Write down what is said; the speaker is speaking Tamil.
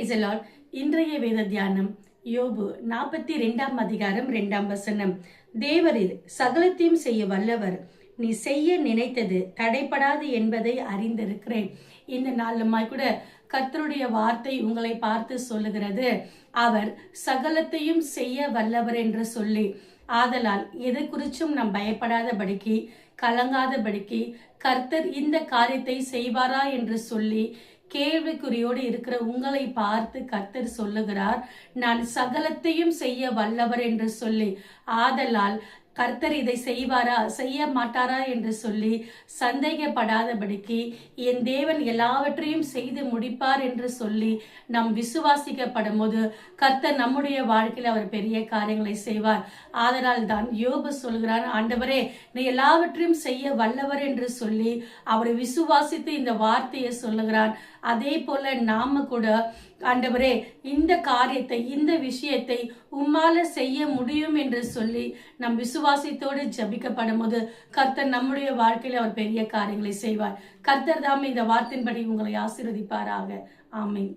Praise the Lord. இன்றைய வேத தியானம் யோபு 42 அதிகாரம் 2 தேவரீர் சகலத்தையும் செய்ய வல்லவர், நீ செய்ய நினைத்தது தடைப்படாது என்பதை அறிந்திருக்கிறேன். இந்த நாளுமாய் கூட கர்த்தருடைய வார்த்தை உங்களை பார்த்து சொல்லுகிறது, அவர் சகலத்தையும் செய்ய வல்லவர் என்று சொல்லி. ஆதலால் எது குறிச்சும் நாம் பயப்படாதபடிக்கு, கலங்காதபடிக்கு, கர்த்தர் இந்த காரியத்தை செய்வாரா என்று சொல்லி கேள்விக்குறியோடு இருக்கிற உங்களை பார்த்து கர்த்தர் சொல்லுகிறார், நான் சகலத்தையும் செய்ய வல்லவர் என்று சொல்லி. ஆதலால் கர்த்தர் இதை செய்வாரா செய்ய மாட்டாரா என்று சொல்லி சந்தேகப்படாதபடிக்கு, என் தேவன் எல்லாவற்றையும் செய்து முடிப்பார் என்று சொல்லி நாம் விசுவாசிக்கப்படும் போது கர்த்தர் நம்முடைய வாழ்க்கையில் அவர் பெரிய காரியங்களை செய்வார். ஆதலால் தான் யோபு சொல்கிறார், ஆண்டவரே நீ எல்லாவற்றையும் செய்ய வல்லவர் என்று சொல்லி அவரை விசுவாசித்து இந்த வார்த்தையை சொல்லுகிறான். அதே போல நாம கூட ஆண்டவரே இந்த காரியத்தை, இந்த விஷயத்தை உம்மால செய்ய முடியும் என்று சொல்லி நம் விசுவாசத்தோடு ஜபிக்கப்படும் போது கர்த்தர் நம்முடைய வாழ்க்கையில் அவர் பெரிய காரியங்களை செய்வார். கர்த்தர் தாமே இந்த வார்த்தையின்படி உங்களை ஆசீர்வதிப்பாராக. ஆமென்.